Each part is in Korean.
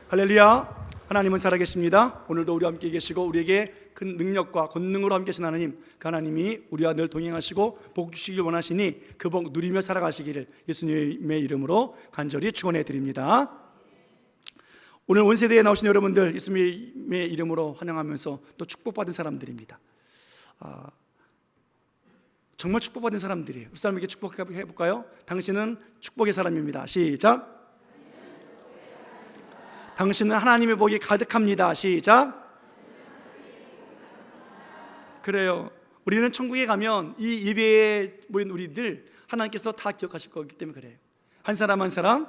할렐루야. 하나님은 살아계십니다. 오늘도 우리와 함께 계시고 우리에게 큰 능력과 권능으로 함께 계신 하나님, 그 하나님이 우리와 늘 동행하시고 복 주시길 원하시니 그 복 누리며 살아가시기를 예수님의 이름으로 간절히 축원해 드립니다. 오늘 온세대에 나오신 여러분들 예수님의 이름으로 환영하면서 또 축복받은 사람들입니다. 정말 축복받은 사람들이에요. 그 사람에게 축복해 볼까요? 당신은 축복의 사람입니다. 시작. 당신은 하나님의 복이 가득합니다. 시작. 그래요. 우리는 천국에 가면 이 예배에 모인 우리들 하나님께서 다 기억하실 거기 때문에 그래요. 한 사람 한 사람,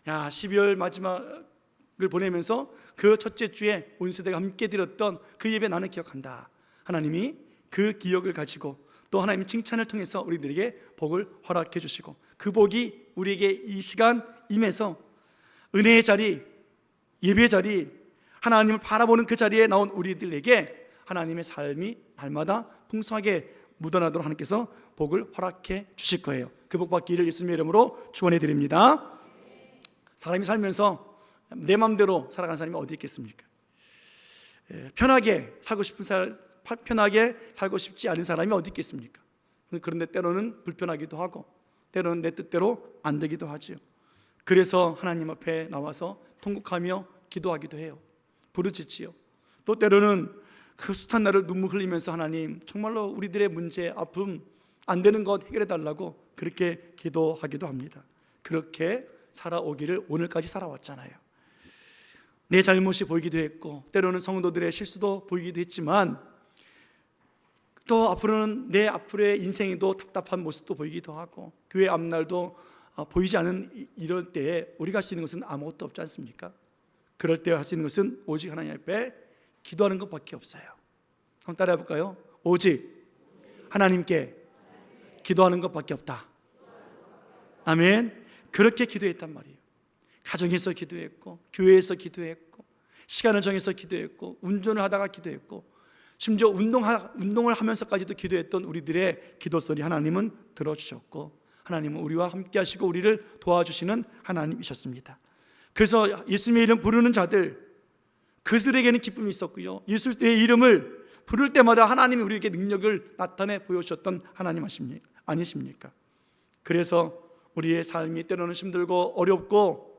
12월 마지막을 보내면서 그 첫째 주에 온 세대가 함께 드렸던 그 예배 나는 기억한다. 하나님이 그 기억을 가지고 또 하나님의 칭찬을 통해서 우리들에게 복을 허락해 주시고 그 복이 우리에게 이 시간 임해서 은혜의 자리, 예배의 자리, 하나님을 바라보는 그 자리에 나온 우리들에게 하나님의 삶이 날마다 풍성하게 묻어나도록 하나님께서 복을 허락해 주실 거예요. 그 복 받기를 예수님의 이름으로 축원해 드립니다. 사람이 살면서 내 마음대로 살아가는 사람이 어디 있겠습니까? 편하게 살고 싶지 않은 사람이 어디 있겠습니까? 그런데 때로는 불편하기도 하고 때로는 내 뜻대로 안 되기도 하죠. 그래서 하나님 앞에 나와서 통곡하며 기도하기도 해요. 부르짖지요. 또 때로는 그 숱한 날을 눈물 흘리면서 하나님 정말로 우리들의 문제, 아픔, 안 되는 것 해결해 달라고 그렇게 기도하기도 합니다. 그렇게 살아오기를 오늘까지 살아왔잖아요. 내 잘못이 보이기도 했고 때로는 성도들의 실수도 보이기도 했지만 또 앞으로는 내 앞으로의 인생에도 답답한 모습도 보이기도 하고 교회 앞날도 보이지 않은 이럴 때에 우리가 할 수 있는 것은 아무것도 없지 않습니까? 그럴 때 할 수 있는 것은 오직 하나님 앞에 기도하는 것밖에 없어요. 한번 따라해 볼까요? 오직 하나님께 기도하는 것밖에 없다. 아멘. 그렇게 기도했단 말이에요. 가정에서 기도했고 교회에서 기도했고 시간을 정해서 기도했고 운전을 하다가 기도했고 심지어 운동을 하면서까지도 기도했던 우리들의 기도 소리 하나님은 들어주셨고 하나님은 우리와 함께 하시고 우리를 도와주시는 하나님이셨습니다. 그래서 예수님의 이름 부르는 자들 그들에게는 기쁨이 있었고요, 예수의 이름을 부를 때마다 하나님이 우리에게 능력을 나타내 보여주셨던 하나님 아니십니까? 그래서 우리의 삶이 때로는 힘들고 어렵고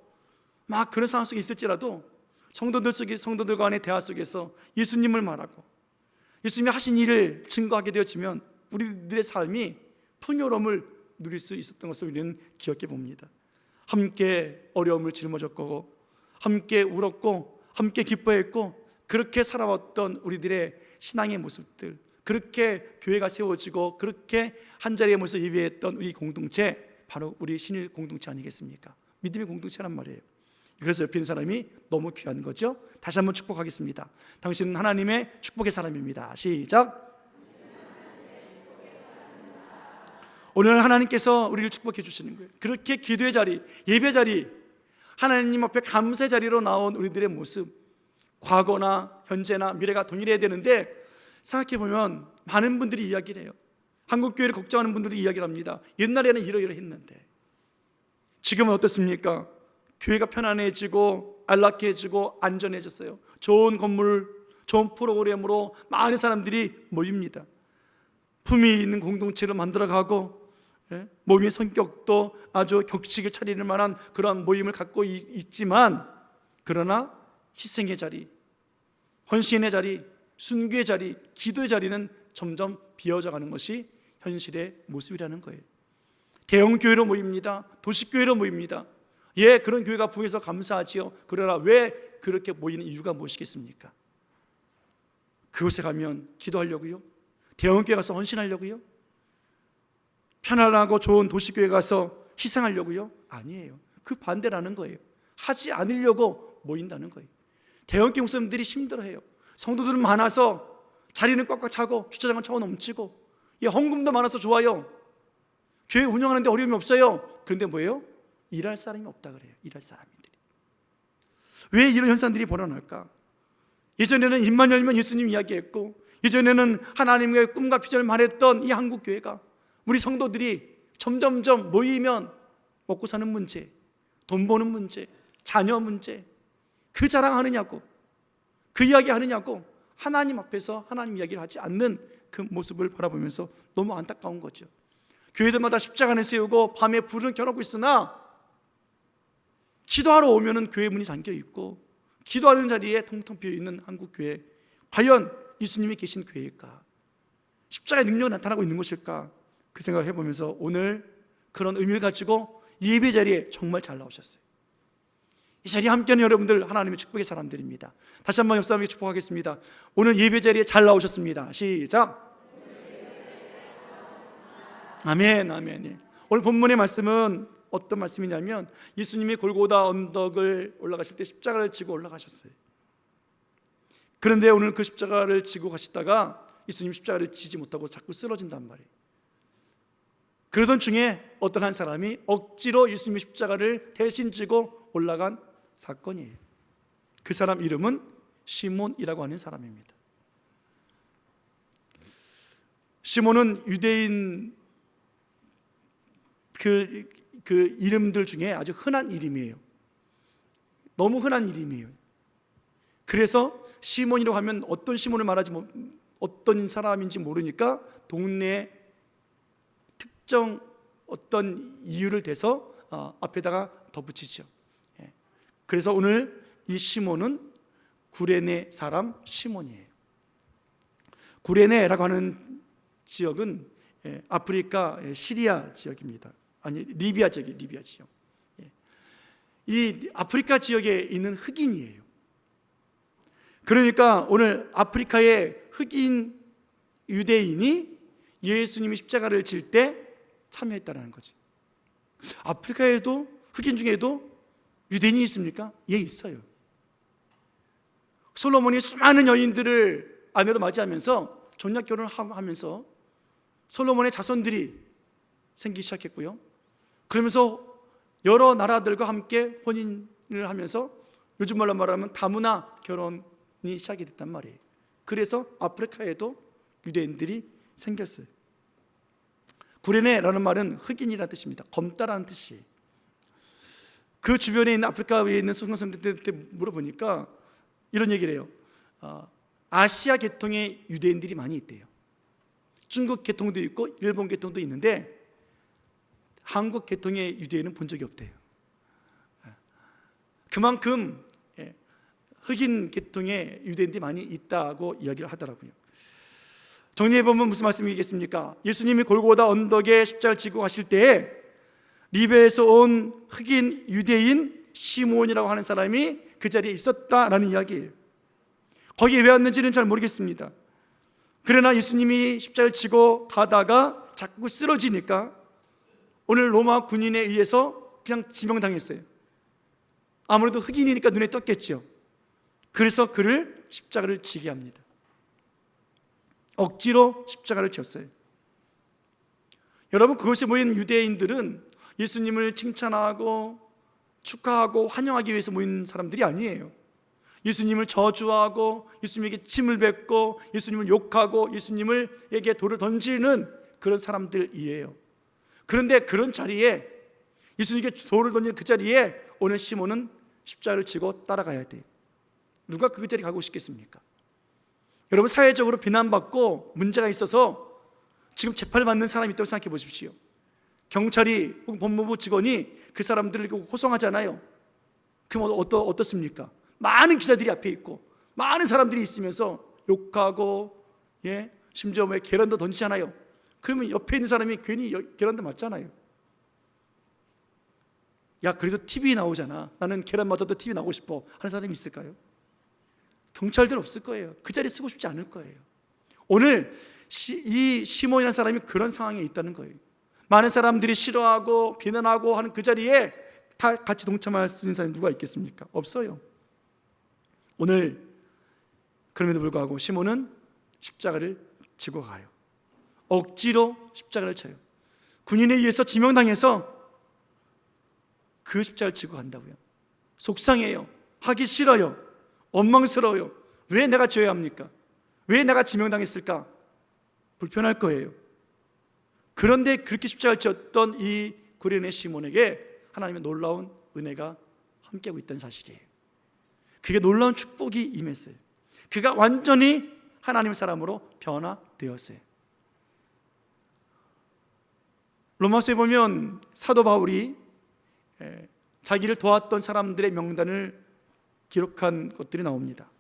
막 그런 상황 속에 있을지라도 성도들 간의 대화 속에서 예수님을 말하고 예수님이 하신 일을 증거하게 되어지면 우리들의 삶이 풍요로움을 누릴 수 있었던 것을 우리는 기억해 봅니다. 함께 어려움을 짊어졌고 함께 울었고 함께 기뻐했고 그렇게 살아왔던 우리들의 신앙의 모습들, 그렇게 교회가 세워지고 그렇게 한자리에 모여서 예배했던 우리 공동체, 바로 우리 신일 공동체 아니겠습니까? 믿음의 공동체란 말이에요. 그래서 옆에 있는 사람이 너무 귀한 거죠. 다시 한번 축복하겠습니다. 당신은 하나님의 축복의 사람입니다. 시작. 오늘 하나님께서 우리를 축복해 주시는 거예요. 그렇게 기도의 자리, 예배 자리, 하나님 앞에 감사의 자리로 나온 우리들의 모습, 과거나 현재나 미래가 동일해야 되는데 생각해보면 많은 분들이 이야기를 해요. 한국교회를 걱정하는 분들이 이야기를 합니다. 옛날에는 이러이러했는데 지금은 어떻습니까? 교회가 편안해지고 안락해지고 안전해졌어요. 좋은 건물, 좋은 프로그램으로 많은 사람들이 모입니다. 품위 있는 공동체를 만들어가고 모임의 성격도 아주 격식을 차리는 만한 그런 모임을 갖고 있지만 그러나 희생의 자리, 헌신의 자리, 순교의 자리, 기도의 자리는 점점 비어져가는 것이 현실의 모습이라는 거예요. 대형 교회로 모입니다. 도시교회로 모입니다. 그런 교회가 부여서 감사하지요. 그러나 왜 그렇게 모이는 이유가 무엇이겠습니까? 그곳에 가면 기도하려고요? 대형 교회 가서 헌신하려고요? 편안하고 좋은 도시교회 가서 희생하려고요? 아니에요. 그 반대라는 거예요. 하지 않으려고 모인다는 거예요. 대형 교회 목사님들이 힘들어해요. 성도들은 많아서 자리는 꽉꽉 차고 주차장은 차고 넘치고 헌금도 많아서 좋아요. 교회 운영하는데 어려움이 없어요. 그런데 뭐예요? 일할 사람이 없다 그래요. 일할 사람들이. 왜 이런 현상들이 벌어날까? 예전에는 입만 열면 예수님 이야기했고 예전에는 하나님의 꿈과 비전을 말했던 이 한국교회가 우리 성도들이 점점점 모이면 먹고 사는 문제, 돈 버는 문제, 자녀 문제, 그 자랑하느냐고, 그 이야기 하느냐고 하나님 앞에서 하나님 이야기를 하지 않는 그 모습을 바라보면서 너무 안타까운 거죠. 교회들마다 십자가를 세우고 밤에 불을 켜놓고 있으나 기도하러 오면은 교회 문이 잠겨 있고 기도하는 자리에 텅텅 비어 있는 한국 교회, 과연 예수님이 계신 교회일까? 십자가의 능력이 나타나고 있는 것일까? 그 생각을 해보면서 오늘 그런 의미를 가지고 예배 자리에 정말 잘 나오셨어요. 이 자리에 함께하는 여러분들 하나님의 축복의 사람들입니다. 다시 한번 옆 사람에게 축복하겠습니다. 오늘 예배 자리에 잘 나오셨습니다. 시작. 아멘, 아멘. 오늘 본문의 말씀은 어떤 말씀이냐면 예수님이 골고다 언덕을 올라가실 때 십자가를 지고 올라가셨어요. 그런데 오늘 그 십자가를 지고 가시다가 예수님 십자가를 지지 못하고 자꾸 쓰러진단 말이에요. 그러던 중에 어떤 한 사람이 억지로 예수님의 십자가를 대신 지고 올라간 사건이에요. 그 사람 이름은 시몬이라고 하는 사람입니다. 시몬은 유대인 그 이름들 중에 아주 흔한 이름이에요. 너무 흔한 이름이에요. 그래서 시몬이라고 하면 어떤 시몬을 말하지 어떤 사람인지 모르니까 동네 특정 어떤 이유를 대서 앞에다가 덧붙이죠. 그래서 오늘 이 시몬은 구레네 사람 시몬이에요. 구레네라고 하는 지역은 아프리카 시리아 지역입니다. 아니 리비아 지역이에요. 리비아 지역. 이 아프리카 지역에 있는 흑인이에요. 그러니까 오늘 아프리카의 흑인 유대인이 예수님이 십자가를 질 때 참여했다는 거지. 아프리카에도 흑인 중에도 유대인이 있습니까? 예, 있어요. 솔로몬이 수많은 여인들을 아내로 맞이하면서 전략 결혼을 하면서 솔로몬의 자손들이 생기기 시작했고요. 그러면서 여러 나라들과 함께 혼인을 하면서 요즘 말로 말하면 다문화 결혼이 시작이 됐단 말이에요. 그래서 아프리카에도 유대인들이 생겼어요. 구레네라는 말은 흑인이라는 뜻입니다. 검다라는 뜻이에요. 그 주변에 있는 아프리카에 있는 선생님들한테 물어보니까 이런 얘기를 해요. 아시아 계통의 유대인들이 많이 있대요. 중국 계통도 있고 일본 계통도 있는데 한국 계통의 유대인은 본 적이 없대요. 그만큼 흑인 계통의 유대인들이 많이 있다고 이야기를 하더라고요. 정리해보면 무슨 말씀이겠습니까? 예수님이 골고다 언덕에 십자가를 지고 가실 때에 리베에서 온 흑인 유대인 시몬이라고 하는 사람이 그 자리에 있었다라는 이야기예요. 거기에 왜 왔는지는 잘 모르겠습니다. 그러나 예수님이 십자가를 지고 가다가 자꾸 쓰러지니까 오늘 로마 군인에 의해서 그냥 지명당했어요. 아무래도 흑인이니까 눈에 떴겠죠. 그래서 그를 십자가를 지게 합니다. 억지로 십자가를 졌어요. 여러분, 그곳에 모인 유대인들은 예수님을 칭찬하고 축하하고 환영하기 위해서 모인 사람들이 아니에요. 예수님을 저주하고 예수님에게 침을 뱉고 예수님을 욕하고 예수님에게 돌을 던지는 그런 사람들이에요. 그런데 그런 자리에 예수님에게 돌을 던지는 그 자리에 오늘 시몬은 십자가를 지고 따라가야 돼요. 누가 그 자리에 가고 싶겠습니까? 여러분, 사회적으로 비난받고 문제가 있어서 지금 재판을 받는 사람이 있다고 생각해 보십시오. 경찰이 혹은 법무부 직원이 그 사람들을 호송하잖아요. 그럼 어떻습니까? 많은 기자들이 앞에 있고 많은 사람들이 있으면서 욕하고 심지어 계란도 던지잖아요. 그러면 옆에 있는 사람이 괜히 계란도 맞잖아요. 야, 그래도 TV 나오잖아. 나는 계란 맞아도 TV 나오고 싶어 하는 사람이 있을까요? 경찰들 없을 거예요. 그 자리 쓰고 싶지 않을 거예요. 오늘 이 시몬이라는 사람이 그런 상황에 있다는 거예요. 많은 사람들이 싫어하고 비난하고 하는 그 자리에 다 같이 동참할 수 있는 사람이 누가 있겠습니까? 없어요. 오늘 그럼에도 불구하고 시몬은 십자가를 지고 가요. 억지로 십자가를 쳐요. 군인에 의해서 지명당해서 그 십자가를 지고 간다고요. 속상해요. 하기 싫어요. 원망스러워요. 왜 내가 져야 합니까? 왜 내가 지명당했을까? 불편할 거예요. 그런데 그렇게 십자가를 지었던 이 구레네 시몬에게 하나님의 놀라운 은혜가 함께하고 있다는 사실이에요. 그게 놀라운 축복이 임했어요. 그가 완전히 하나님의 사람으로 변화되었어요. 로마서에 보면 사도 바울이 자기를 도왔던 사람들의 명단을 기록한 것들이 나옵니다.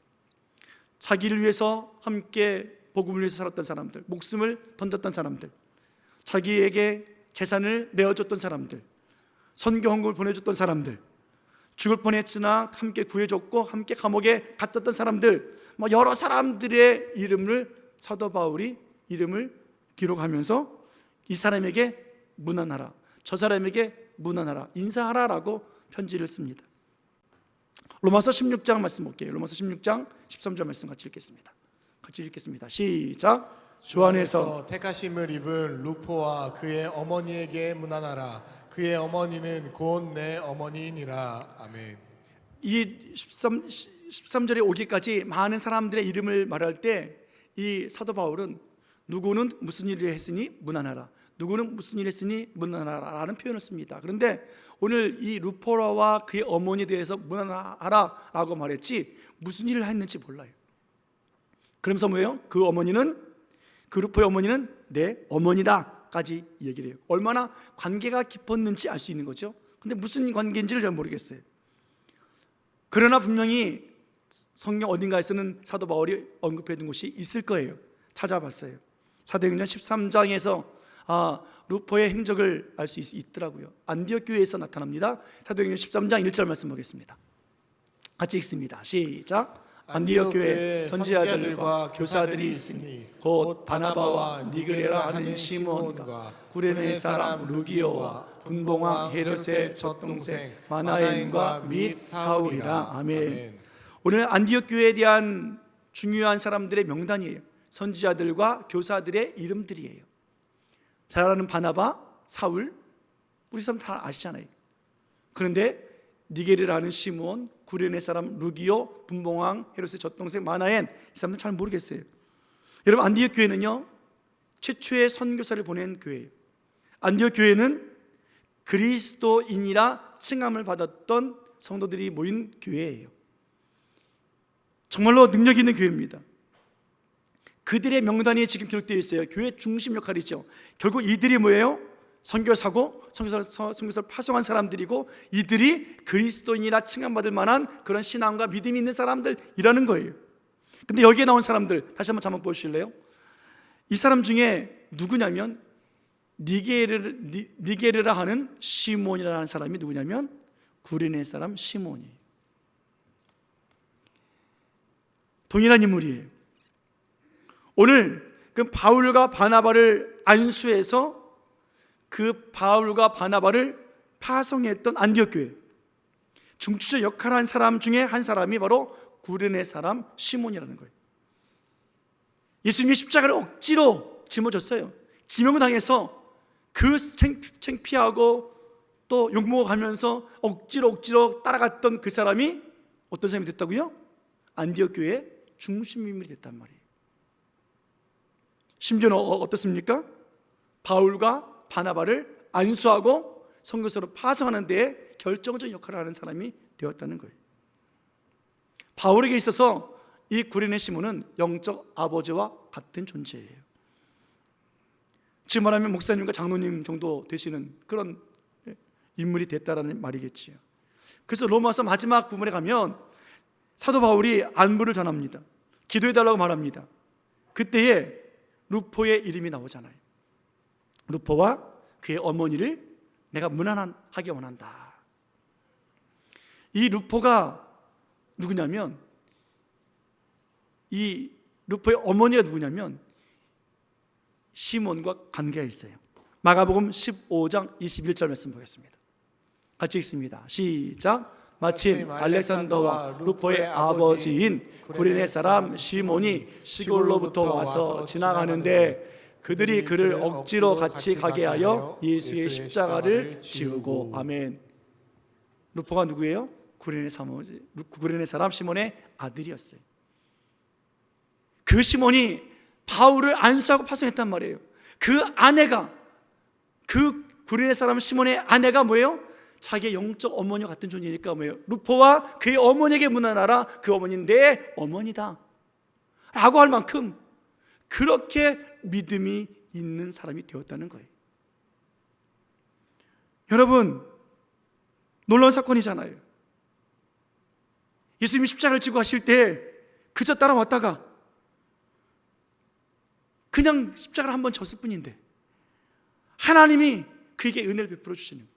자기를 위해서 함께 복음을 위해서 살았던 사람들, 목숨을 던졌던 사람들, 자기에게 재산을 내어줬던 사람들, 선교 헌금을 보내줬던 사람들, 죽을 뻔했으나 함께 구해줬고 함께 감옥에 갔었던 사람들, 여러 사람들의 이름을 사도 바울이 이름을 기록하면서 이 사람에게 문안하라, 저 사람에게 문안하라, 인사하라라고 편지를 씁니다. 로마서 16장 말씀 볼게요. 로마서 16장 13절 말씀 같이 읽겠습니다. 같이 읽겠습니다. 시작. 주 안에서 택하심을 입은 루포와 그의 어머니에게 문안하라. 그의 어머니는 곧 내 어머니이니라. 아멘. 이 13절에 오기까지 많은 사람들의 이름을 말할 때 이 사도 바울은 누구는 무슨 일을 했으니 문안하라, 누구는 무슨 일을 했으니 문안하라 라는 표현을 씁니다. 그런데 오늘 이 루포라와 그의 어머니에 대해서 문안하라 라고 말했지 무슨 일을 했는지 몰라요. 그러면서 뭐예요? 그 루포의 어머니는 내 어머니다 까지 얘기를 해요. 얼마나 관계가 깊었는지 알 수 있는 거죠. 근데 무슨 관계인지를 잘 모르겠어요. 그러나 분명히 성경 어딘가에서는 사도 바울이 언급해 둔 곳이 있을 거예요. 찾아봤어요. 사도행전 13장에서 루포의 행적을 알 수 있더라고요. 안디옥 교회에서 나타납니다. 사도행전 13장 1절 말씀 보겠습니다. 같이 읽습니다. 시작. 안디옥 교회에 선지자들과 교사들이 있으니 곧 바나바와 니그레라 하는 시몬과 구레네 사람 루기오와 분봉왕 헤롯의 젖동생 마나엔과 및 사울이라. 아멘. 오늘 안디옥 교회에 대한 중요한 사람들의 명단이에요. 선지자들과 교사들의 이름들이에요. 잘 아는 바나바, 사울, 우리 사람 다 아시잖아요. 그런데 니게르라는 시므온, 구레네 사람 루기오, 분봉왕 헤롯의 젖동생 마나엔, 이 사람들 잘 모르겠어요. 여러분, 안디옥 교회는요 최초의 선교사를 보낸 교회예요. 안디옥 교회는 그리스도인이라 칭함을 받았던 성도들이 모인 교회예요. 정말로 능력 있는 교회입니다. 그들의 명단이 지금 기록되어 있어요. 교회 중심 역할이죠. 결국 이들이 뭐예요? 선교사고 선교사를 파송한 사람들이고 이들이 그리스도인이라 칭함받을 만한 그런 신앙과 믿음이 있는 사람들이라는 거예요. 근데 여기에 나온 사람들 다시 한번 보실래요? 이 사람 중에 누구냐면 니게르라 하는 시몬이라는 사람이 누구냐면 구레네 사람 시몬이에요. 동일한 인물이에요. 오늘 그 바울과 바나바를 안수해서 그 바울과 바나바를 파송했던 안디옥 교회 중추적 역할을 한 사람 중에 한 사람이 바로 구레네 사람 시몬이라는 거예요. 예수님이 십자가를 억지로 짊어졌어요. 지명당해서 그 창피하고 또 욕먹어가면서 억지로 따라갔던 그 사람이 어떤 사람이 됐다고요? 안디옥 교회의 중심 인물이 됐단 말이에요. 심지어는 어떻습니까? 바울과 바나바를 안수하고 선교사로 파송하는 데에 결정적 역할을 하는 사람이 되었다는 거예요. 바울에게 있어서 이 구레네 시몬은 영적 아버지와 같은 존재예요. 지금 말하면 목사님과 장로님 정도 되시는 그런 인물이 됐다라는 말이겠지요. 그래서 로마서 마지막 부분에 가면 사도 바울이 안부를 전합니다. 기도해달라고 말합니다. 그때에 루포의 이름이 나오잖아요. 루포와 그의 어머니를 내가 문안하게 원한다. 이 루포가 누구냐면 이 루포의 어머니가 누구냐면 시몬과 관계가 있어요. 마가복음 15장 21절 말씀 보겠습니다. 같이 읽습니다. 시작. 마침 알렉산더와 루포의 아버지인 구레네 사람 시몬이 시골로부터 와서 지나가는데 그들이 그를 억지로 같이 가게 하여 예수의 십자가를 지우고. 아멘. 루포가 누구예요? 구레네 사람 시몬의 아들이었어요. 그 시몬이 바울을 안수하고 파송했단 말이에요. 그 아내가, 그 구레네 사람 시몬의 아내가 뭐예요? 자기의 영적 어머니와 같은 존재니까 뭐예요? 루포와 그의 어머니에게 문안하라. 그 어머니는 내 어머니다 라고 할 만큼 그렇게 믿음이 있는 사람이 되었다는 거예요. 여러분, 놀라운 사건이잖아요. 예수님이 십자가를 지고 가실 때 그저 따라왔다가 그냥 십자가를 한번 졌을 뿐인데 하나님이 그에게 은혜를 베풀어 주시는 거예요.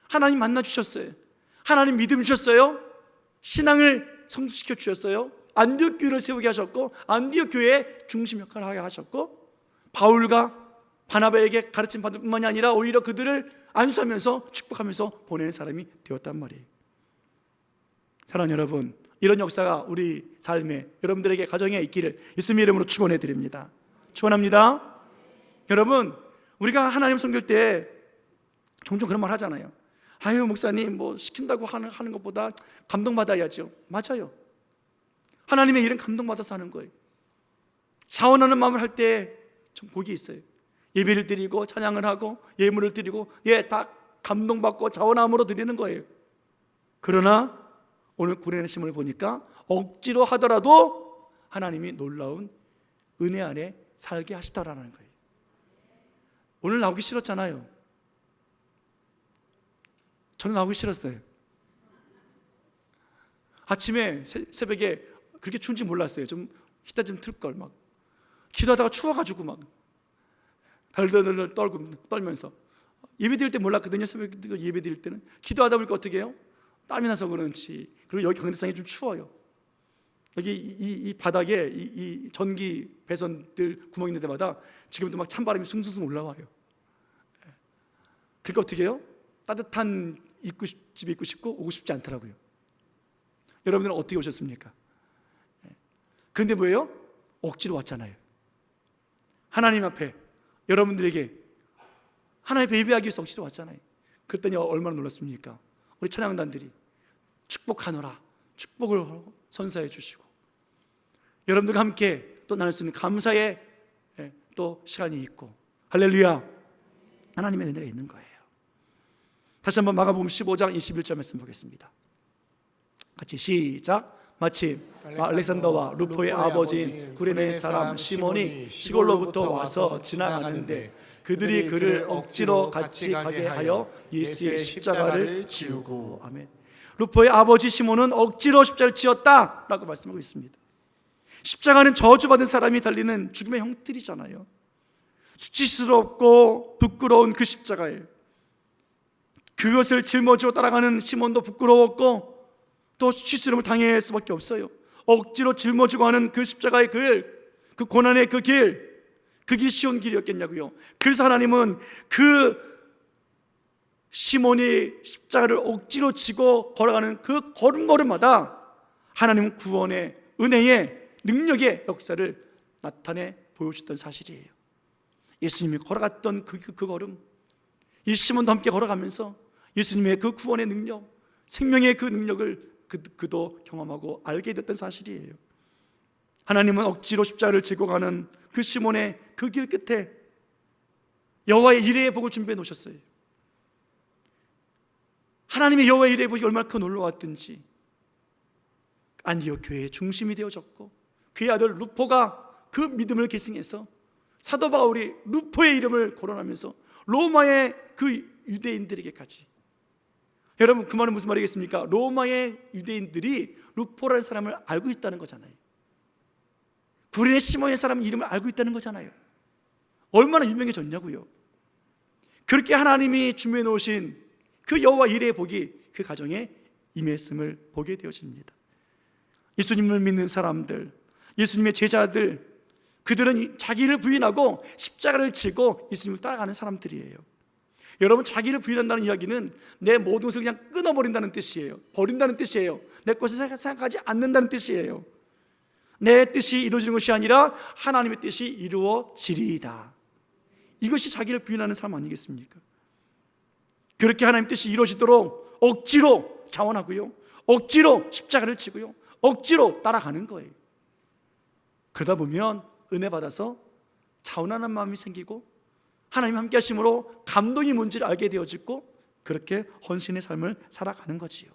하나님 만나 주셨어요. 하나님 믿음 주셨어요. 신앙을 성숙시켜 주셨어요. 안디옥 교회를 세우게 하셨고 안디옥 교회의 중심 역할을 하게 하셨고 바울과 바나바에게 가르침 받을 뿐만이 아니라 오히려 그들을 안수하면서 축복하면서 보내는 사람이 되었단 말이에요. 사랑하는 여러분, 이런 역사가 우리 삶에 여러분들에게 가정에 있기를 예수님의 이름으로 축원해 드립니다. 축원합니다. 여러분, 우리가 하나님 섬길 때 종종 그런 말 하잖아요. 아유 목사님 뭐 시킨다고 하는 것보다 감동받아야죠. 맞아요. 하나님의 일은 감동받아서 하는 거예요. 자원하는 마음을 할 때 좀 복이 있어요. 예배를 드리고 찬양을 하고 예물을 드리고 다 감동받고 자원함으로 드리는 거예요. 그러나 오늘 구원의 심을 보니까 억지로 하더라도 하나님이 놀라운 은혜 안에 살게 하시더라는 거예요. 오늘 나오기 싫었잖아요. 저는 나오기 싫었어요. 아침에 새벽에 그렇게 추운지 몰랐어요. 좀 히터 좀 틀걸 막 기도하다가 추워가지고 막 덜덜덜 떨면서 예배 드릴 때 몰랐거든요. 새벽에 예배 드릴 때는 기도하다 보니까 어떻게 해요? 땀이 나서 그런지. 그리고 여기 강대상이 좀 추워요. 여기 이 바닥에 이 전기 배선들 구멍 있는 데마다 지금도 막 찬바람이 숭숭숭 올라와요. 그러니까 어떻게 해요? 따뜻한 집에 있고 싶고 오고 싶지 않더라고요. 여러분들은 어떻게 오셨습니까? 그런데 뭐예요? 억지로 왔잖아요. 하나님 앞에 여러분들에게 하나님 앞에 예배하기 위해서 억지로 왔잖아요. 그랬더니 얼마나 놀랐습니까? 우리 찬양단들이 축복하노라 축복을 선사해 주시고 여러분들과 함께 또 나눌 수 있는 감사의 또 시간이 있고 할렐루야, 하나님의 은혜가 있는 거예요. 다시 한번 마가복음 15장 21절 말씀 보겠습니다. 같이 시작. 마침 알렉산더와 루포의 아버지인 구레네 사람 시몬이 시골로부터 와서 지나가는데 그들이 그를 억지로 같이 가게 하여 예수의 십자가를 지우고. 아멘. 루포의 아버지 시몬은 억지로 십자가를 지었다라고 말씀하고 있습니다. 십자가는 저주받은 사람이 달리는 죽음의 형틀이잖아요. 수치스럽고 부끄러운 그 십자가예요. 그것을 짊어지고 따라가는 시몬도 부끄러웠고 또 수치스러움을 당할 수밖에 없어요. 억지로 짊어지고 하는 그 십자가의 그 고난의 그 길, 그게 쉬운 길이었겠냐고요. 그래서 하나님은 그 시몬이 십자가를 억지로 지고 걸어가는 그 걸음걸음마다 하나님은 구원의 은혜의 능력의 역사를 나타내 보여주셨던 사실이에요. 예수님이 걸어갔던 그 걸음, 이 시몬도 함께 걸어가면서 예수님의 그 구원의 능력, 생명의 그 능력을 그도 경험하고 알게 됐던 사실이에요. 하나님은 억지로 십자가를 지고 가는 그 시몬의 그 길 끝에 여호와의 이레의 복을 준비해 놓으셨어요. 하나님의 여호와의 이레의 복이 얼마나 큰 놀라웠든지 안디옥 교회의 중심이 되어졌고 그의 아들 루포가 그 믿음을 계승해서 사도 바울이 루포의 이름을 거론하면서 로마의 그 유대인들에게까지. 여러분 그 말은 무슨 말이겠습니까? 로마의 유대인들이 루포라는 사람을 알고 있다는 거잖아요. 구레네 시몬의 사람 이름을 알고 있다는 거잖아요. 얼마나 유명해졌냐고요. 그렇게 하나님이 준비해 놓으신 그 여호와 이레의 복이 그 가정에 임했음을 보게 되어집니다. 예수님을 믿는 사람들, 예수님의 제자들, 그들은 자기를 부인하고 십자가를 지고 예수님을 따라가는 사람들이에요. 여러분 자기를 부인한다는 이야기는 내 모든 것을 그냥 끊어버린다는 뜻이에요. 버린다는 뜻이에요. 내 것을 생각하지 않는다는 뜻이에요. 내 뜻이 이루어지는 것이 아니라 하나님의 뜻이 이루어지리이다. 이것이 자기를 부인하는 삶 아니겠습니까? 그렇게 하나님의 뜻이 이루어지도록 억지로 자원하고요, 억지로 십자가를 지고요, 억지로 따라가는 거예요. 그러다 보면 은혜 받아서 자원하는 마음이 생기고 하나님 함께 하심으로 감동이 뭔지를 알게 되어지고 그렇게 헌신의 삶을 살아가는 거지요.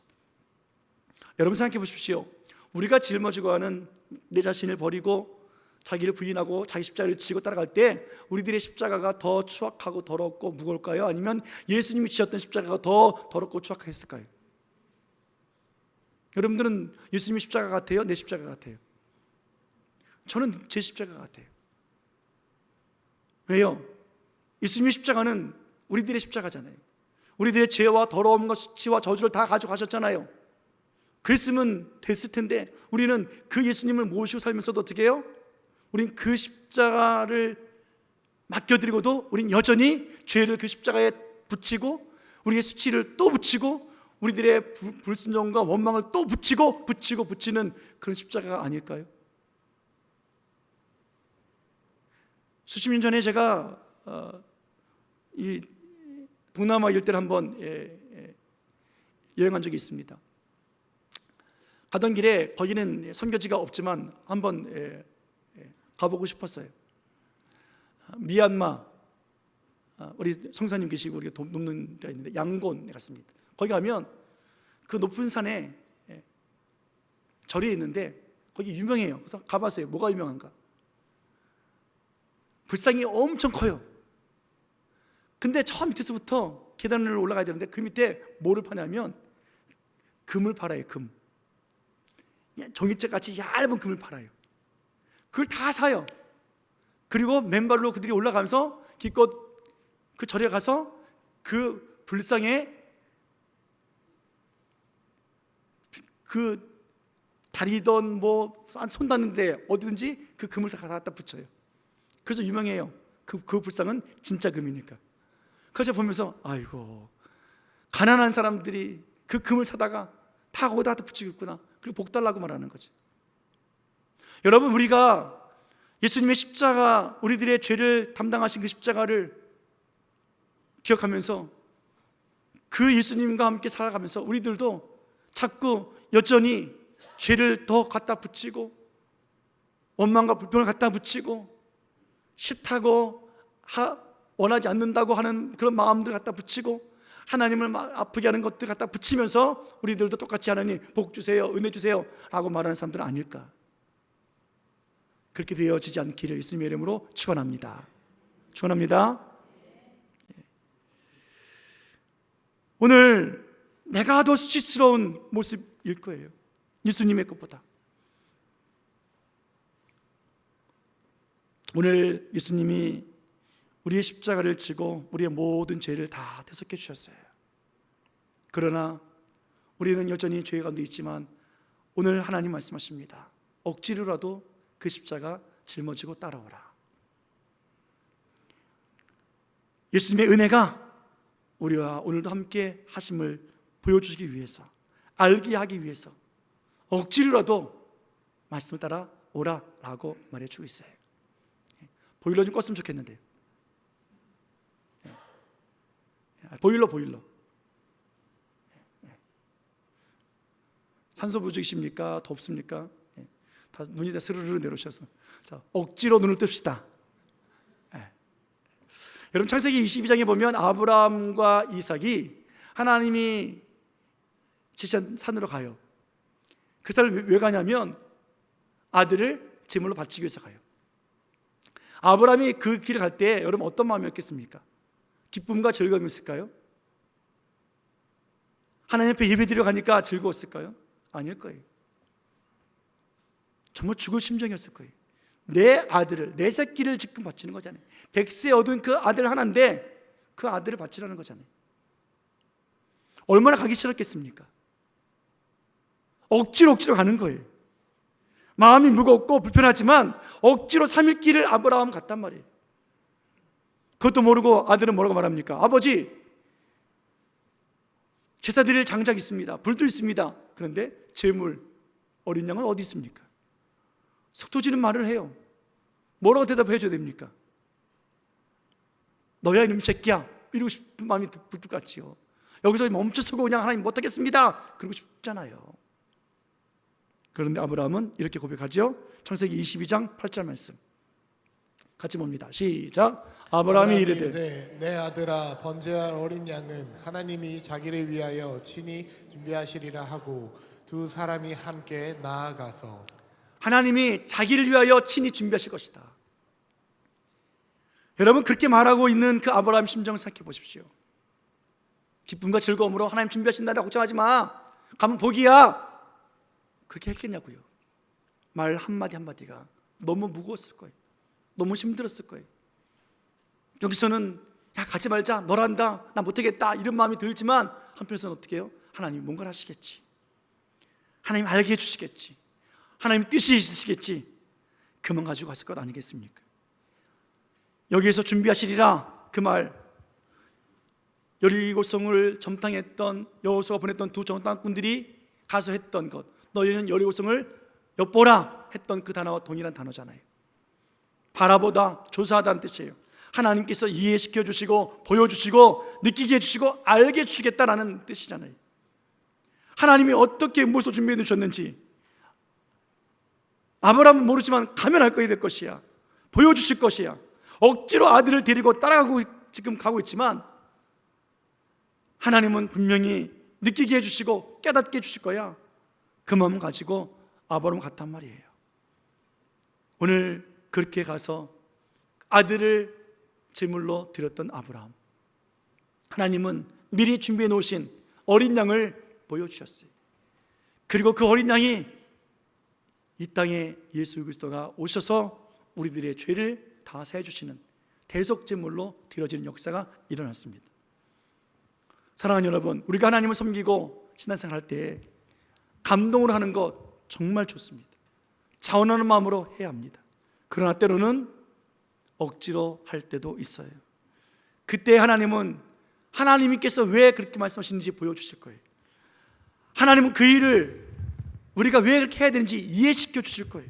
여러분 생각해 보십시오. 우리가 짊어지고 하는 내 자신을 버리고 자기를 부인하고 자기 십자가를 지고 따라갈 때 우리들의 십자가가 더 추악하고 더럽고 무거울까요? 아니면 예수님이 지었던 십자가가 더 더럽고 추악했을까요? 여러분들은 예수님의 십자가 같아요? 내 십자가 같아요? 저는 제 십자가 같아요. 왜요? 예수님의 십자가는 우리들의 십자가잖아요. 우리들의 죄와 더러움과 수치와 저주를 다 가져가셨잖아요. 그랬으면 됐을 텐데 우리는 그 예수님을 모시고 살면서도 어떻게 해요? 우린 그 십자가를 맡겨드리고도 우린 여전히 죄를 그 십자가에 붙이고 우리의 수치를 또 붙이고 우리들의 불순종과 원망을 또 붙이는 그런 십자가가 아닐까요? 수십 년 전에 제가 이 동남아 일대를 한번 여행한 적이 있습니다. 가던 길에 거기는 선교지가 없지만 한번 가보고 싶었어요. 미얀마 우리 성사님 계시고 우리가 돕는 데가 있는데 양곤에 갔습니다. 거기 가면 그 높은 산에 절이 있는데 거기 유명해요. 그래서 가봤어요. 뭐가 유명한가? 불상이 엄청 커요. 근데 저 밑에서부터 계단을 올라가야 되는데 그 밑에 뭐를 파냐면 금을 팔아요. 금. 종이책 같이 얇은 금을 팔아요. 그걸 다 사요. 그리고 맨발로 그들이 올라가면서 기껏 그 절에 가서 그 불상에 그 다리던 뭐 손 닿는데 어디든지 그 금을 다 갖다 붙여요. 그래서 유명해요. 그 불상은 진짜 금이니까. 그래서 보면서 아이고 가난한 사람들이 그 금을 사다가 다 거기다 붙이고 있구나. 그리고 복 달라고 말하는 거지. 여러분 우리가 예수님의 십자가 우리들의 죄를 담당하신 그 십자가를 기억하면서 그 예수님과 함께 살아가면서 우리들도 자꾸 여전히 죄를 더 갖다 붙이고 원망과 불평을 갖다 붙이고 싫다고 원하지 않는다고 하는 그런 마음들 갖다 붙이고 하나님을 아프게 하는 것들 갖다 붙이면서 우리들도 똑같이 하나님 복 주세요, 은혜 주세요 라고 말하는 사람들은 아닐까. 그렇게 되어지지 않기를 예수님의 이름으로 축원합니다. 축원합니다. 오늘 내가 더 수치스러운 모습일 거예요. 예수님의 것보다. 오늘 예수님이 우리의 십자가를 지고 우리의 모든 죄를 다 대속해 주셨어요. 그러나 우리는 여전히 죄 가운데 있지만 오늘 하나님 말씀하십니다. 억지로라도 그 십자가 짊어지고 따라오라. 예수님의 은혜가 우리와 오늘도 함께 하심을 보여주시기 위해서, 알게 하기 위해서 억지로라도 말씀을 따라 오라라고 말해주고 있어요. 보일러 좀 껐으면 좋겠는데요. 보일러. 산소 부족이십니까? 덥습니까? 다 눈이 다 스르르 내려오셔서 자, 억지로 눈을 뜹시다. 여러분 창세기 22장에 보면 아브라함과 이삭이 하나님이 지시한 산으로 가요. 그 산을 왜 가냐면 아들을 제물로 바치기 위해서 가요. 아브라함이 그 길을 갈 때 여러분 어떤 마음이었겠습니까? 기쁨과 즐거움이 있을까요? 하나님 앞에 예배드리러 가니까 즐거웠을까요? 아닐 거예요. 정말 죽을 심정이었을 거예요. 내 아들을, 내 새끼를 지금 바치는 거잖아요. 100세 얻은 그 아들 하나인데 그 아들을 바치라는 거잖아요. 얼마나 가기 싫었겠습니까? 억지로 가는 거예요. 마음이 무겁고 불편하지만 억지로 3일 길을 아브라함 갔단 말이에요. 그것도 모르고 아들은 뭐라고 말합니까? 아버지, 제사 드릴 장작 있습니다. 불도 있습니다. 그런데 제물, 어린 양은 어디 있습니까? 속 터지는 말을 해요. 뭐라고 대답해 줘야 됩니까? 너야 이놈 새끼야 이러고 싶은 마음이 불뚝 같지요. 여기서 멈춰서고 그냥 하나님 못하겠습니다 그러고 싶잖아요. 그런데 아브라함은 이렇게 고백하죠. 창세기 22장 8절 말씀 같이 봅니다. 시작. 아브라함이 이르되 내 아들아 번제할 어린 양은 하나님이 자기를 위하여 친히 준비하시리라 하고 두 사람이 함께 나아가서 하나님이 자기를 위하여 친히 준비하실 것이다. 여러분, 그렇게 말하고 있는 그 아브라함 심정을 생각해 보십시오. 기쁨과 즐거움으로 하나님 준비하신다, 걱정하지 마, 가면 복이야, 그렇게 했겠냐고요. 말 한마디 한마디가 너무 무거웠을 거예요. 너무 힘들었을 거예요. 여기서는 야, 가지 말자, 너란다, 나 못하겠다, 이런 마음이 들지만 한편에서는 어떻게 해요? 하나님이 뭔가를 하시겠지, 하나님 알게 해주시겠지, 하나님 뜻이 있으시겠지, 그만 가지고 갔을 것 아니겠습니까? 여기에서 준비하시리라, 그 말, 여리고성을 점탕했던 여호수아가 보냈던 두 정탐꾼들이 가서 했던 것, 너희는 여리고성을 엿보라 했던 그 단어와 동일한 단어잖아요. 바라보다, 조사하다는 뜻이에요. 하나님께서 이해시켜 주시고 보여주시고 느끼게 해주시고 알게 해주시겠다라는 뜻이잖아요. 하나님이 어떻게 무엇을 준비해 두셨는지 아브라함은 모르지만 가면 알 거야 될 것이야. 보여주실 것이야. 억지로 아들을 데리고 따라가고 지금 가고 있지만 하나님은 분명히 느끼게 해주시고 깨닫게 해주실 거야. 그 마음 가지고 아브라함 갔단 말이에요. 오늘 그렇게 가서 아들을 제물로 드렸던 아브라함, 하나님은 미리 준비해 놓으신 어린 양을 보여주셨어요. 그리고 그 어린 양이 이 땅에 예수 그리스도가 오셔서 우리들의 죄를 다 사해주시는 대속제물로 드려지는 역사가 일어났습니다. 사랑하는 여러분, 우리가 하나님을 섬기고 신앙생활 할 때 감동으로 하는 것 정말 좋습니다. 자원하는 마음으로 해야 합니다. 그러나 때로는 억지로 할 때도 있어요. 그때 하나님은 하나님께서 왜 그렇게 말씀하시는지 보여주실 거예요. 하나님은 그 일을 우리가 왜 그렇게 해야 되는지 이해시켜 주실 거예요.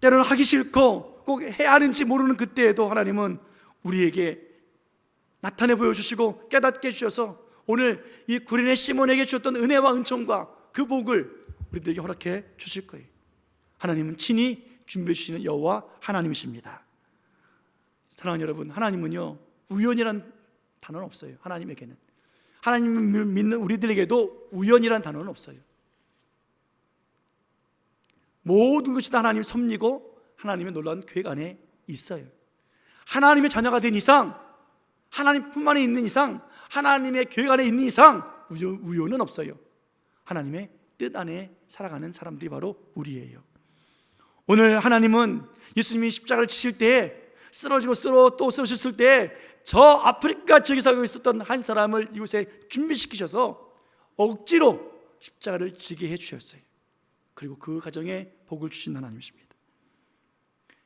때로는 하기 싫고 꼭 해야 하는지 모르는 그때에도 하나님은 우리에게 나타내 보여주시고 깨닫게 해주셔서 오늘 이 구레네 시몬에게 주셨던 은혜와 은총과 그 복을 우리들에게 허락해 주실 거예요. 하나님은 친히 준비해 주시는 여호와 하나님이십니다. 사랑하는 여러분, 하나님은요 우연이란 단어는 없어요. 하나님에게는, 하나님을 믿는 우리들에게도 우연이란 단어는 없어요. 모든 것이 다 하나님의 섭리고 하나님의 놀라운 계획 안에 있어요. 하나님의 자녀가 된 이상, 하나님 품 안에 있는 이상, 하나님의 계획 안에 있는 이상 우연은 없어요. 하나님의 뜻 안에 살아가는 사람들이 바로 우리예요. 오늘 하나님은 예수님이 십자가를 지실 때 쓰러지고 또 쓰러졌을 때 저 아프리카 지역에 살고 있었던 한 사람을 이곳에 준비시키셔서 억지로 십자가를 지게 해주셨어요. 그리고 그 가정에 복을 주신 하나님이십니다.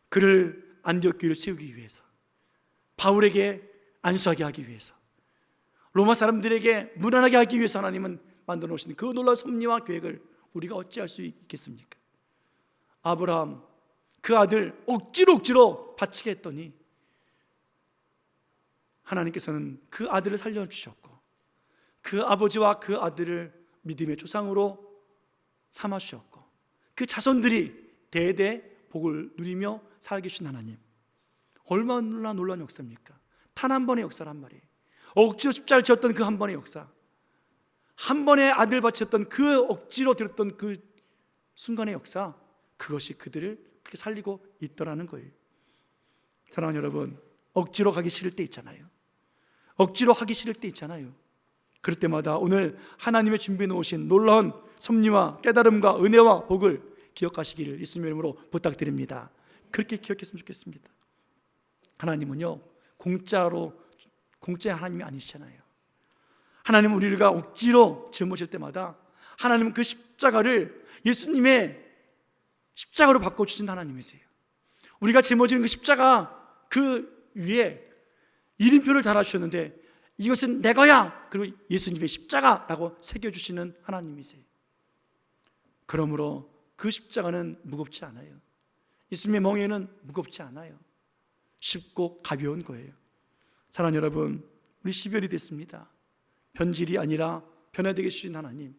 그를 안디옥 교회를 세우기 위해서, 바울에게 안수하게 하기 위해서, 로마 사람들에게 무난하게 하기 위해서 하나님은 만들어 놓으신 그 놀라운 섭리와 계획을 우리가 어찌할 수 있겠습니까? 아브라함 그 아들 억지로 바치게 했더니 하나님께서는 그 아들을 살려주셨고 그 아버지와 그 아들을 믿음의 조상으로 삼아주셨고 그 자손들이 대대 복을 누리며 살게 주신 하나님, 얼마나 놀라운 역사입니까? 단 한 번의 역사란 말이에요. 억지로 십자가를 지었던 그 한 번의 역사, 한 번의 아들 바쳤던 그 억지로 들었던 그 순간의 역사, 그것이 그들을 그렇게 살리고 있더라는 거예요. 사랑하는 여러분, 억지로 가기 싫을 때 있잖아요. 억지로 하기 싫을 때 있잖아요. 그럴 때마다 오늘 하나님의 준비해 놓으신 놀라운 섭리와 깨달음과 은혜와 복을 기억하시기를 예수님의 이름으로 부탁드립니다. 그렇게 기억했으면 좋겠습니다. 하나님은요 공짜의 하나님이 아니시잖아요. 하나님은 우리가 억지로 짊어질 때마다 하나님은 그 십자가를 예수님의 십자가로 바꿔주신 하나님이세요. 우리가 짊어지는 그 십자가 그 위에 이름표를 달아주셨는데 이것은 내 거야, 그리고 예수님의 십자가라고 새겨주시는 하나님이세요. 그러므로 그 십자가는 무겁지 않아요. 예수님의 멍에는 무겁지 않아요. 쉽고 가벼운 거예요. 사랑하는 여러분, 우리 12월이 됐습니다. 변질이 아니라 변화되게 주신 하나님,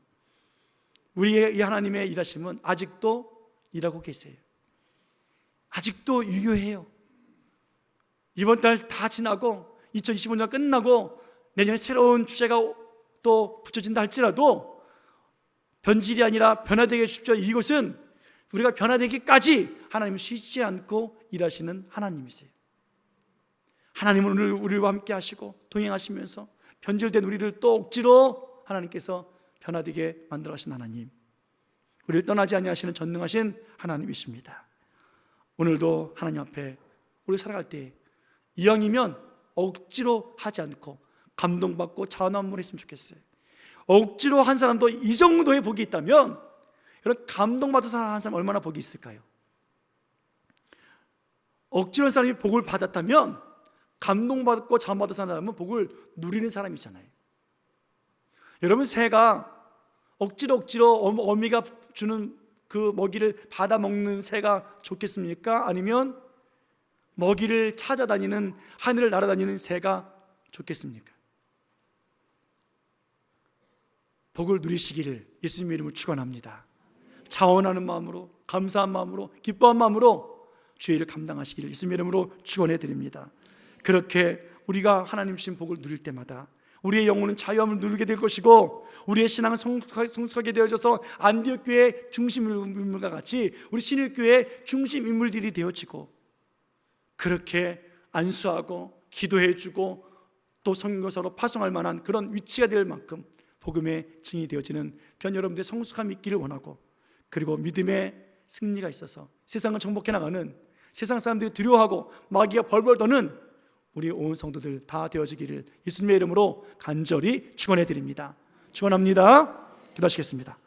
우리의 이 하나님의 일하심은 아직도 일하고 계세요. 아직도 유효해요. 이번 달 다 지나고 2025년 끝나고 내년에 새로운 주제가 또 붙여진다 할지라도 변질이 아니라 변화되게 해주십시오. 이것은 우리가 변화되기까지 하나님은 쉬지 않고 일하시는 하나님이세요. 하나님은 오늘 우리와 함께 하시고 동행하시면서 변질된 우리를 또 억지로 하나님께서 변화되게 만들어 가신 하나님, 우리를 떠나지 아니하시는 전능하신 하나님이십니다. 오늘도 하나님 앞에 우리 살아갈 때 이왕이면 억지로 하지 않고 감동받고 자원한번 했으면 좋겠어요. 억지로 한 사람도 이 정도의 복이 있다면 여러분, 감동받아서 한 사람 얼마나 복이 있을까요? 억지로 한 사람이 복을 받았다면 감동받고 자원받아서 한 사람은 복을 누리는 사람이잖아요. 여러분, 새가 억지로 어미가 주는 그 먹이를 받아 먹는 새가 좋겠습니까? 아니면 먹이를 찾아다니는, 하늘을 날아다니는 새가 좋겠습니까? 복을 누리시기를 예수님의 이름으로 축원합니다. 자원하는 마음으로, 감사한 마음으로, 기뻐한 마음으로 주의 일을 감당하시기를 예수님의 이름으로 축원해 드립니다. 그렇게 우리가 하나님 주신 복을 누릴 때마다 우리의 영혼은 자유함을 누리게 될 것이고, 우리의 신앙은 성숙하게 되어져서 안디옥교회 중심 인물과 같이 우리 신일교회 중심 인물들이 되어지고, 그렇게 안수하고 기도해주고 또 선교사로 파송할 만한 그런 위치가 될 만큼 복음의 증이 되어지는 편 여러분들의 성숙함이 있기를 원하고, 그리고 믿음의 승리가 있어서 세상을 정복해 나가는, 세상 사람들이 두려워하고 마귀가 벌벌 떠는 우리 온 성도들 다 되어지기를 예수님의 이름으로 간절히 축원해 드립니다. 축원합니다. 기도하시겠습니다.